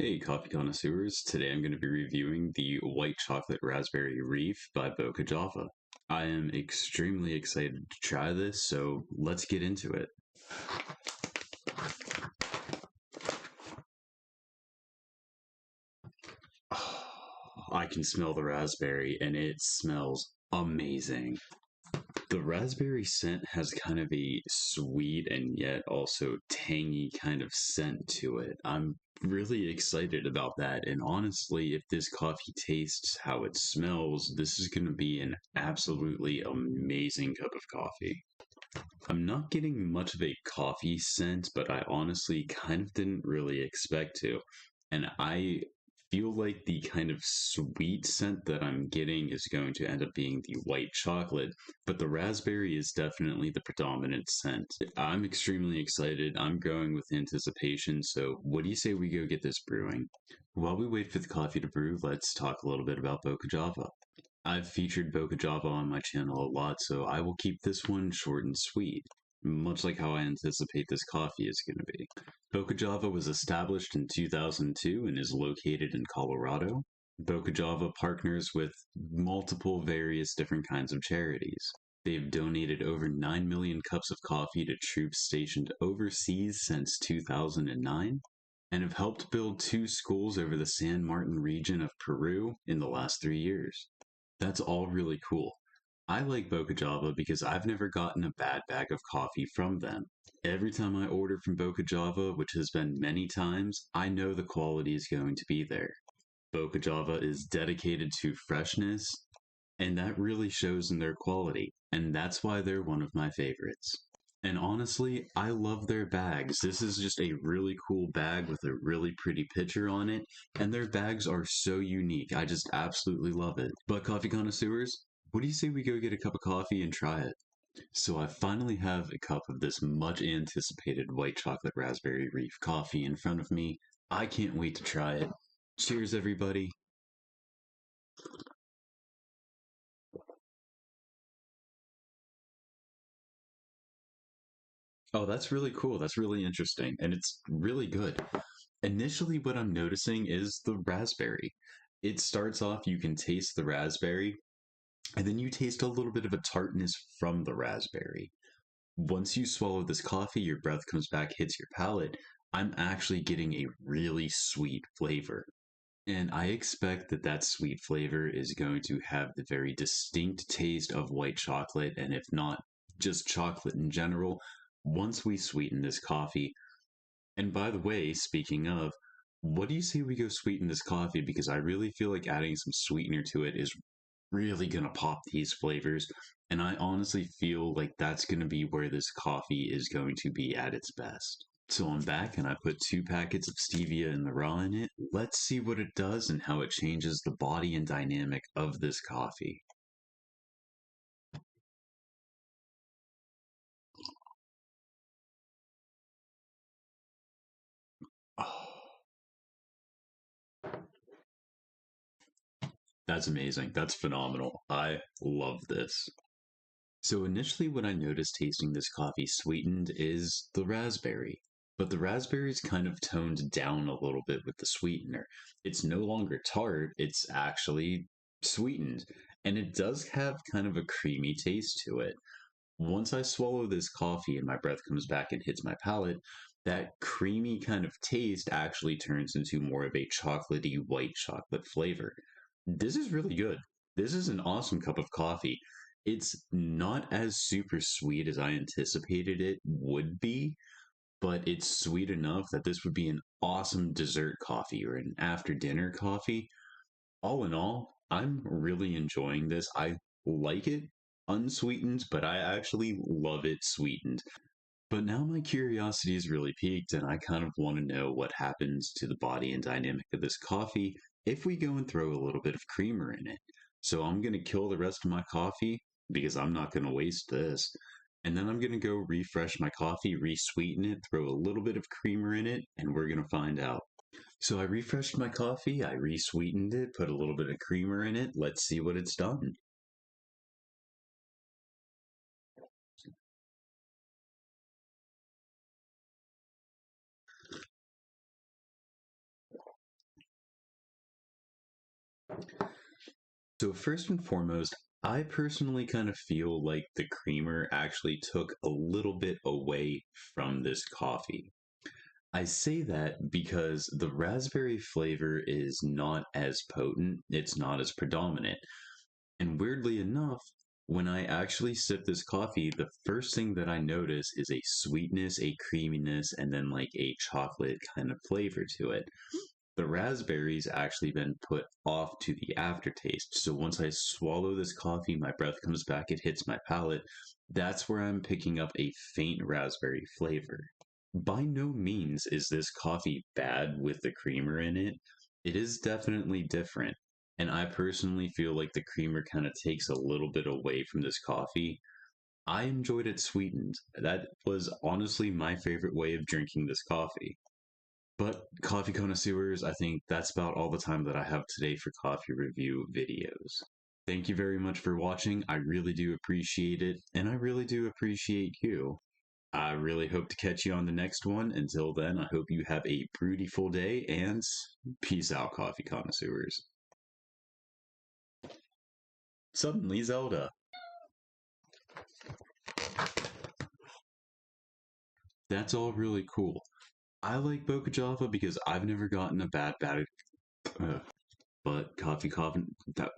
Hey, coffee connoisseurs. Today I'm going to be reviewing the White Chocolate Raspberry Reef by Boca Java. I am extremely excited to try this, so let's get into it. I can smell the raspberry and it smells amazing. The raspberry scent has kind of a sweet and yet also tangy kind of scent to it. I'm really excited about that. And honestly, if this coffee tastes how it smells, this is going to be an absolutely amazing cup of coffee. I'm not getting much of a coffee scent, but I honestly kind of didn't really expect to. And I feel like the kind of sweet scent that I'm getting is going to end up being the white chocolate, but the raspberry is definitely the predominant scent. I'm extremely excited. I'm going with anticipation. So, what do you say we go get this brewing? While we wait for the coffee to brew, let's talk a little bit about Boca Java. I've featured Boca Java on my channel a lot, so I will keep this one short and sweet, much like how I anticipate this coffee is going to be. Boca Java was established in 2002 and is located in Colorado. Boca Java partners with multiple various different kinds of charities. They've donated over 9 million cups of coffee to troops stationed overseas since 2009 and have helped build two schools over the San Martin region of Peru in the last 3 years. That's all really cool. I like Boca Java because I've never gotten a bad bag of coffee from them. Every time I order from Boca Java, which has been many times, I know the quality is going to be there. Boca Java is dedicated to freshness, and that really shows in their quality, and that's why they're one of my favorites. And honestly, I love their bags. This is just a really cool bag with a really pretty picture on it, and their bags are so unique. I just absolutely love it. But coffee connoisseurs, what do you say we go get a cup of coffee and try it? So I finally have a cup of this much anticipated white chocolate raspberry reef coffee in front of me. I can't wait to try it. Cheers, everybody. Oh, that's really cool. That's really interesting. And it's really good. Initially, what I'm noticing is the raspberry. It starts off, you can taste the raspberry, and then you taste a little bit of a tartness from the raspberry. Once you swallow this coffee, your breath comes back, hits your palate. I'm actually getting a really sweet flavor. And I expect that that sweet flavor is going to have the very distinct taste of white chocolate, and if not just chocolate in general, once we sweeten this coffee. And by the way, speaking of, what do you say we go sweeten this coffee? Because I really feel like adding some sweetener to it is really going to pop these flavors. And I honestly feel like that's going to be where this coffee is going to be at its best. So I'm back and I put 2 packets of stevia in the raw in it. Let's see what it does and how it changes the body and dynamic of this coffee. Oh, that's amazing. That's phenomenal. I love this. So initially what I noticed tasting this coffee sweetened is the raspberry. But the raspberry's kind of toned down a little bit with the sweetener. It's no longer tart, it's actually sweetened. And it does have kind of a creamy taste to it. Once I swallow this coffee and my breath comes back and hits my palate, that creamy kind of taste actually turns into more of a chocolatey white chocolate flavor. This is really good. This is an awesome cup of coffee. It's not as super sweet as I anticipated it would be, but it's sweet enough that this would be an awesome dessert coffee or an after dinner coffee. All in all, I'm really enjoying this. I like it unsweetened, but I actually love it sweetened. But now my curiosity is really piqued, and I kind of want to know what happens to the body and dynamic of this coffee if we go and throw a little bit of creamer in it. So I'm going to kill the rest of my coffee because I'm not going to waste this. And then I'm going to go refresh my coffee, resweeten it, throw a little bit of creamer in it, and we're going to find out. So I refreshed my coffee, I resweetened it, put a little bit of creamer in it. Let's see what it's done. So, first and foremost, I personally kind of feel like the creamer actually took a little bit away from this coffee. I say that because the raspberry flavor is not as potent, it's not as predominant. And weirdly enough, when I actually sip this coffee, the first thing that I notice is a sweetness, a creaminess, and then like a chocolate kind of flavor to it. The raspberry's actually been put off to the aftertaste. So once I swallow this coffee, my breath comes back, it hits my palate. That's where I'm picking up a faint raspberry flavor. By no means is this coffee bad with the creamer in it. It is definitely different. And I personally feel like the creamer kind of takes a little bit away from this coffee. I enjoyed it sweetened. That was honestly my favorite way of drinking this coffee. But coffee connoisseurs, I think that's about all the time that I have today for coffee review videos. Thank you very much for watching. I really do appreciate it, and I really do appreciate you. I really hope to catch you on the next one. Until then, I hope you have a beautiful day and peace out, coffee connoisseurs. Suddenly, Zelda. That's all really cool. I like Boca Java because I've never gotten a bad, but coffee, that